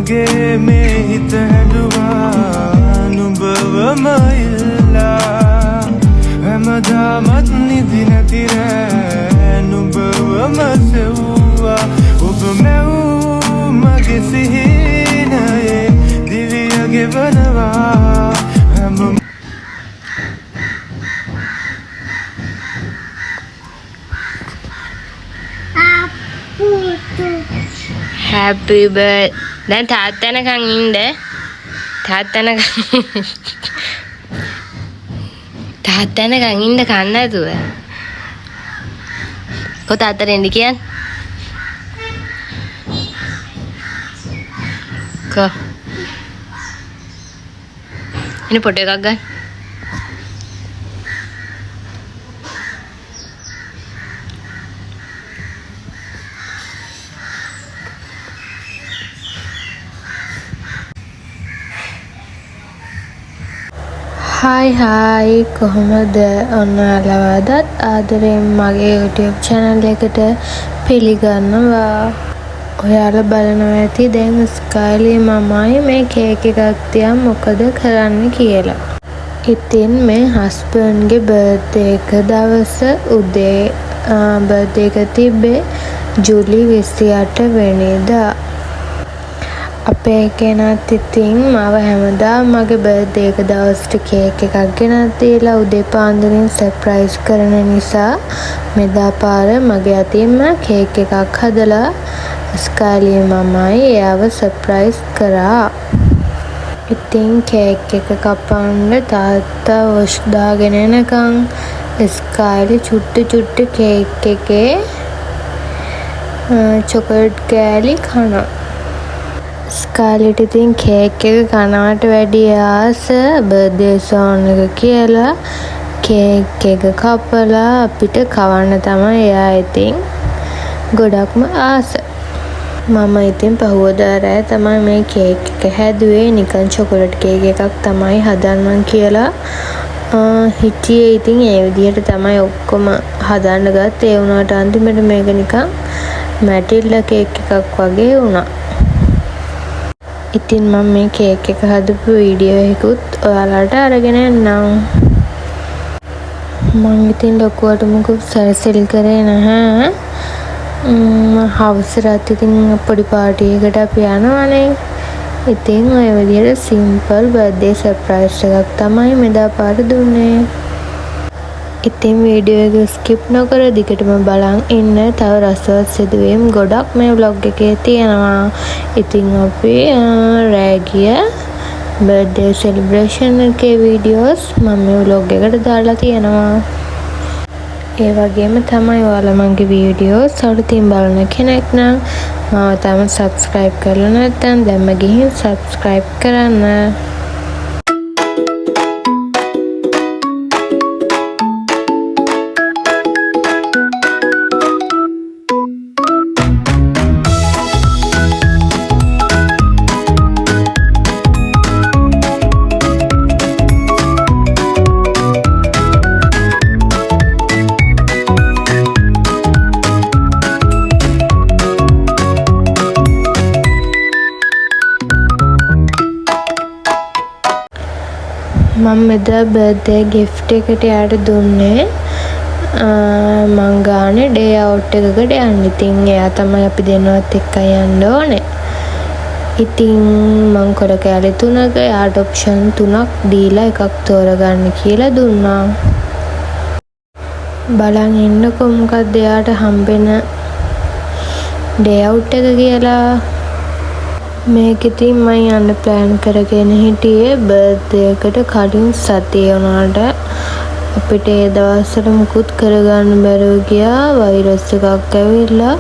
මගේ මේ හිත හැදුවා නුඹවම ඉල්ලා හැමදාමත් නිදි නැති රෑ නුඹවම සෙව්වා ඔබ මැවූ මගේ සිහිනයේ දිවිය ගෙවනවා හැම Happy birthday. දැන් තාත්තනකන් ඉන්න. තාත්තනකන් ඉන්න කන්න නැතුව. කො තාත්තට එන්න කියන්නේ? කො. එන්න ෆොටෝ එකක් ගන්න. Hi කොහොමද ඔයාලවදත් ආදරයෙන් මගේ YouTube channel එකට පිළිගන්නවා. ඔයාලා බලනවා ඇති දැන් ස්කයිලි මමයි මේ කේක් එකක් තියන් මොකද කරන්න කියලා. ඉතින් මේ හස්බන්ඩ්ගේ බර්ත්ඩේ එක දවස උදේ බර්ත්ඩේ එක තිබ්බේ ජූලි 28 වෙනිදා. අපේ කෙනත් ඉතින් මම හැමදාම මගේ බර්ත්ඩේ එක දවසට කේක් එකක් ගෙනත් දීලා උදේ පාන්දරින් සර්ප්‍රයිස් කරන නිසා මෙදා පාර මගේ අතින්ම කේක් එකක් හදලා ස්කයිලි මමයි එයාව සර්ප්‍රයිස් කරා. ඉතින් කේක් එක කපන්න තාත්තා වොෂ් දාගෙන එනකන් ස්කයිලි චුට්ටු කේක් එකේ චොකලට් කෑලි කනවා. ස්කාලිට ඉතින් කේක් එක කනවට වැඩිය ආස බර්ත්ඩේ සෝන් එක කියලා කේක් එක කපලා අපිට කවන්න තමයි එයා ඉතින් ගොඩක්ම ආස. මම ඉතින් පහුවදා රෑ තමයි මේ කේක් එක හැදුවේ. නිකන් චොකලට් කේක් එකක් තමයි හදන්නම් කියලා හිටියේ. ඉතින් ඒ විදිහට තමයි ඔක්කොම හදන්න ගත්තේ. ඒ වුණාට අන්තිමට මේක නිකන් මැටිල්ලා කේක් එකක් වගේ වුණා. ඉතින් මම මේ කේක් එක හදපු වීඩියෝ එකකුත් ඔයාලට අරගෙන එන්නම්. මම ඉතින් ලොකුවට මොකද සැරසිලි කරේ නැහැ. හවසට ඉතින් පොඩි පාටි එකකට අපි යනවනේ. ඉතින් ඔය විදිහට සිම්පල් බර්ත්ඩේ සර්ප්‍රයිස් එකක් තමයි මෙදා පාර දුන්නේ. ඉතින් වීඩියෝ එක ස්කිප් නොකර දිගටම බලන් ඉන්න. තව රසවත් සිදුවීම් ගොඩක් මේ vlog එකේ තියෙනවා. ඉතින් අපි රෑ ගිය බර්ත්ඩේ සෙලිබ්‍රේෂන් එකේ වීඩියෝස් මම මේ vlog එකට දාලා තියෙනවා. ඒ වගේම තමයි ඔයාලා මගේ වීඩියෝස් අලුතින් බලන කෙනෙක් නම් මාව තාම subscribe කරලා නැත්නම් දැන්ම ගිහින් subscribe කරන්න. මම මෙදා බර්ත්ඩේ ගිෆ්ට් එකට යාට දුන්නේ මං ගානේ ඩේ අවුට් එකකට යන්න. ඉතින් එයා තමයි අපි දෙන්නවත් එක්ක යන්න ඕනේ. ඉතින් මං කොල කෑලි 3ක යාට ඔප්ෂන් 3ක් දීලා එකක් තෝරගන්න කියලා දුන්නා. බලන් ඉන්නකො මොකක්ද එයාට හම්බෙන ඩේ අවුට් එක කියලා. මේක ඉතින් මම යන්න ප්ලෑන් කරගෙන හිටියේ බර්ත්ඩේ එකට කලින් සතිය වුණාට අපිට ඒ දවස්වල මුකුත් කරගන්න බැරුව ගියා. වෛරස් එකක් ඇවිල්ලා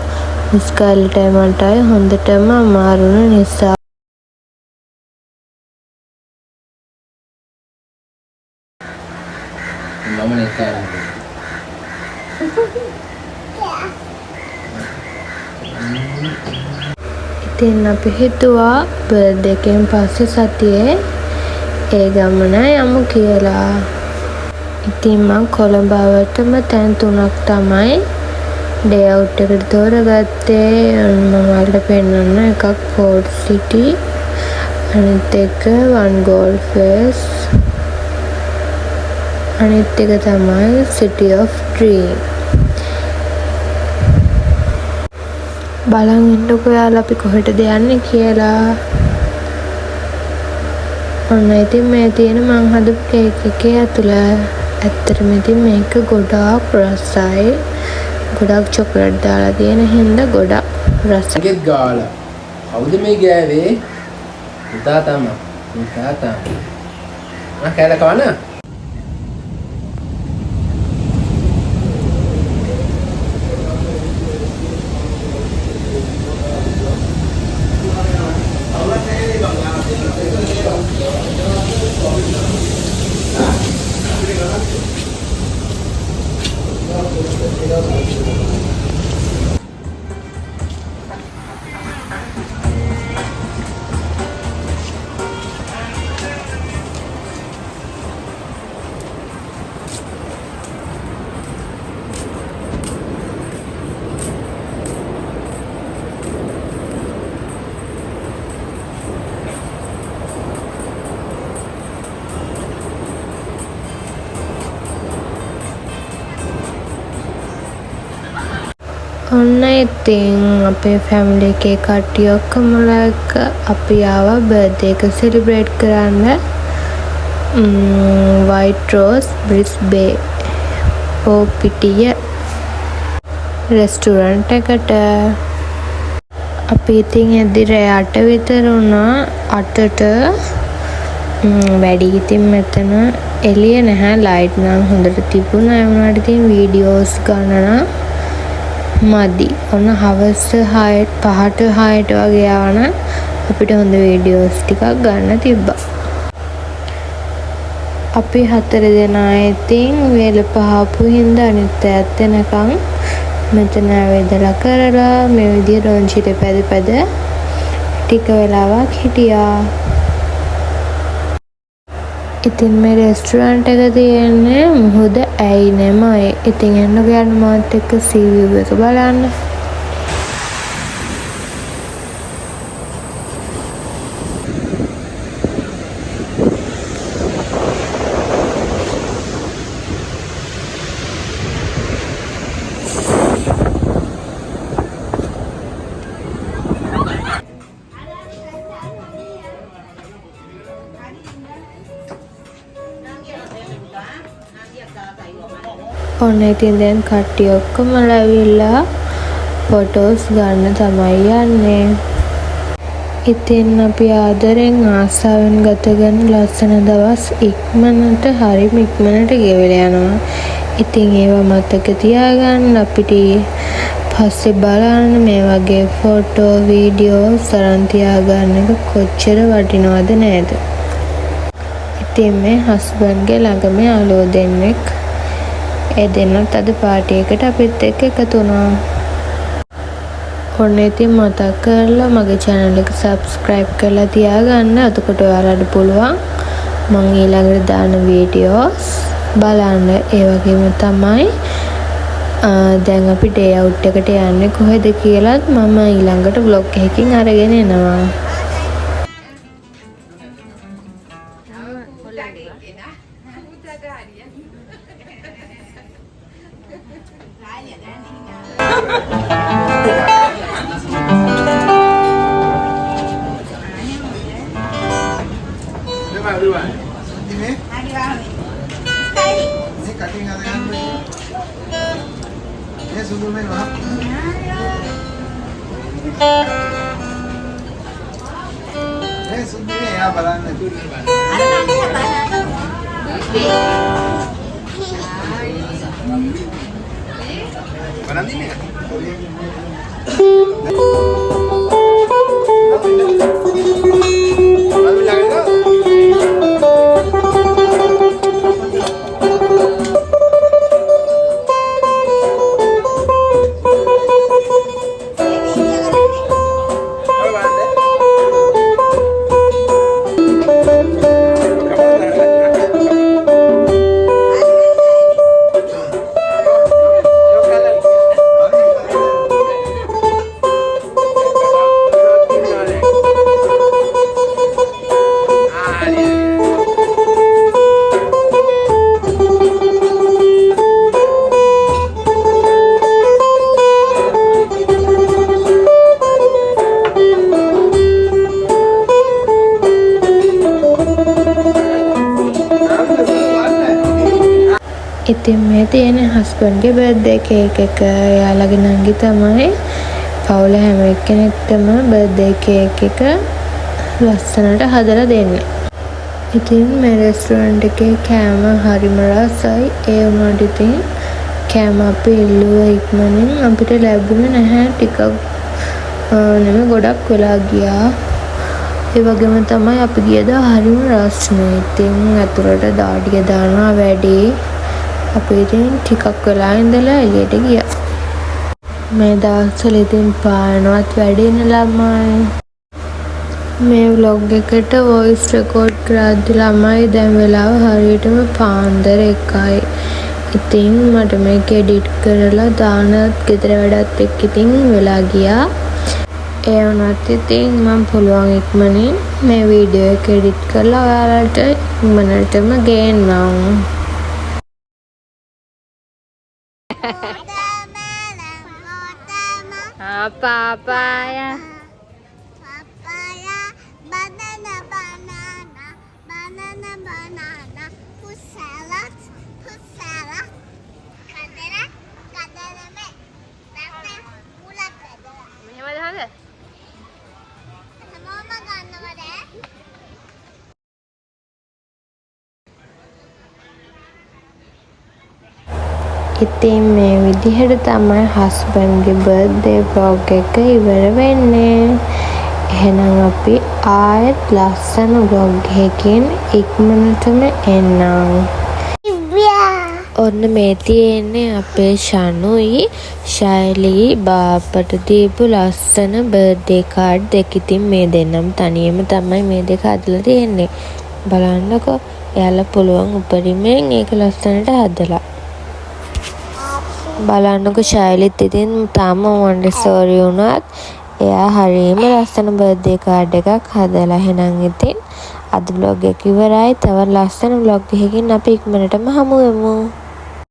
ස්කයිලටයි මටයි හොඳටම අමාරු නිසා. මම නේ ඉතින් අපි හිතුවා බර්ත්ඩේ එකෙන් පස්සේ සතියේ ඒ ගමන යමු කියලා. ඉතින් මම කොළඹවටම තැන් 3ක් තමයි ඩේ අවුට් එකට තෝරගත්තේ මම ඔයාලට පෙන්වන්න එකක් පෝට් සිටි අනිත් එක වන් ගෝල් ෆේස් අනිත් එක තමයි සිටි ඔෆ් ඩ්‍රීම්. බලන් ඉන්නකො යාළුවා අපි කොහෙටද යන්නේ කියලා. ඔන්න ඉතින් මේ තියෙන මං හදපු කේක් එකේ ඇතුළ ඇත්තටම ඉතින් මේක ගොඩාක් රසයි. ගොඩාක් චොකලට් දාලා තියෙන හින්දා ගොඩාක් රසයි. ගෙත් ගාලා. කවුද මේ ගෑවේ? පුතා තමයි. පුතා තමයි. මම කෑල්ල කවන්න? ඔන්න ඉතින් අපේ ෆැමිලි එකේ කට්ටිය ඔක්කොමලා එක්ක අපි ආවා බර්ත්ඩේ එක සෙලිබ්‍රේට් කරන්න වයිට් රෝස් බ්‍රිස්බේ පෝපිටිය රෙස්ටුරන්ට් එකට. අපි ඉතින් එද්දි රෑ 8 විතර වුණා. 8ට වැඩි ඉතින් මෙතන එළිය නැහැ. ලයිට් නම් හොඳට තිබුණා. ඒ වුණාට ඉතින් වීඩියෝස් ගන්න මදි. ඔන්න හවස 5ට 6ට වගේ ආවනම් අපිට හොඳ වීඩියෝස් ටිකක් ගන්න තිබ්බා. අපි 4 දෙනා ඉතින් වේල පහපු හින්දා අනිත් ඈත් එනකන් මෙතන ඇවිදලා කරලා මේ විදිහට රොන්චිට පැද ටික වෙලාවක් හිටියා. ඉතින් මේ රෙස්ටුරන්ට් එක තියෙන්නේ මුහුද ඇයිනෙමයි. ඉතින් එන්න ගියන් මාත් එක්ක සී විව් එක බලන්න. ඔන්න ඉතින් දැන් කට්ටිය ඔක්කොම ලැවිලා ෆොටෝස් ගන්න තමයි යන්නේ. ඉතින් අපි ආදරෙන් ආසාවෙන් ගත කරන ලස්සන දවස් ඉක්මනට ගෙවිලා යනවා. ඉතින් ඒවා මතක තියාගන්න අපිට පස්සේ බලන්න මේ වගේ ෆොටෝ වීඩියෝ සරන් තියාගන්න එක කොච්චර වටිනවද නේද? ඉතින් මේ හස්බන්ඩ්ගේ ළඟම යාළුවෝ දෙන්නෙක් ඒ දෙන්නත් අද පාටි එකට අපිත් එක්ක එකතු වුණා. ඔන්න ඉතින් මතක් කරලා මගේ channel එක subscribe කරලා තියාගන්න. එතකොට ඔයාලට පුළුවන් මම ඊළඟට දාන වීඩියෝස් බලන්න. ඒ වගේම තමයි දැන් අපි ඩේ අවුට් එකට යන්නේ කොහෙද කියලාත් මම ඊළඟට vlog එකකින් අරගෙන එනවා. ඉතින් මේ තියෙන හස්බන්ඩ්ගේ බර්ත්ඩේ කේක් එක. එයාලගේ නංගි තමයි පවුල හැම එක්කෙනෙක්ටම බර්ත්ඩේ කේක් එක ලස්සනට හදලා දෙන්නේ. ඉතින් මේ රෙස්ටුරන්ට් එකේ කෑම හරිම රසයි. ඒ වුණාට ඉතින් කෑම අපි ඉල්ලුවා ඉක්මනින් අපිට ලැබුණේ නැහැ. ටිකක් නෙමෙයි ගොඩක් වෙලා ගියා. ඒ වගේම තමයි අපි ගියදා හරිම රස්නේ. ඉතින් අතුරට දාඩිය දානවා වැඩි. අපි ඉතින් ටිකක් වෙලා ඉඳලා එළියට ගියා. මේ දවස්වල ඉතින් පානවත් වැඩි නේ ළමයි. මේ vlog එකට voice record කරද්දි ළමයි දැන් වෙලාව හරියටම පාන්දර 1යි. ඉතින් මට මේක edit කරලා දානත් ගෙදර වැඩත් එක්ක ඉතින් වෙලා ගියා. ඒ වුණත් ඉතින් මම පුළුවන් ඉක්මනින් මේ වීඩියෝ එක edit කරලා ඔයාලට ඉක්මනටම ගේන්නම්. Papaya. Papaya, banana, fruit salad, kadera, me, mula kadera. මෙහෙමද හොඳ? Mama ගන්නවද? ඉතින් මේ විදිහට තමයි හස්බන්ඩ්ගේ බර්ත්ඩේ vlog එක ඉවර වෙන්නේ. එහෙනම් අපි ආයෙත් ලස්සන vlog එකකින් ඉක්මනටම එන්නම්. ඔන්න මේ තියෙන්නේ අපේ ෂනුයි ශෛලී බාපට දීපු ලස්සන බර්ත්ඩේ කාඩ් දෙක. ඉතින් මේ දෙන්නම තනියම තමයි මේ දෙක හදලා තියෙන්නේ. බලන්නකෝ එයාලා පුළුවන් උපරිමයෙන් ඒක ලස්සනට හදලා. බලන්නකො ශෛලිත් ඉතින් තාම මොන්ඩෙසෝරි වුණත් එයා හරියම ලස්සන බර්ත්ඩේ කාඩ් එකක් හදලා. එහෙනම් ඉතින් අද vlog එක ඉවරයි. තව ලස්සන vlog එකකින් අපි ඉක්මනටම හමු වෙමු.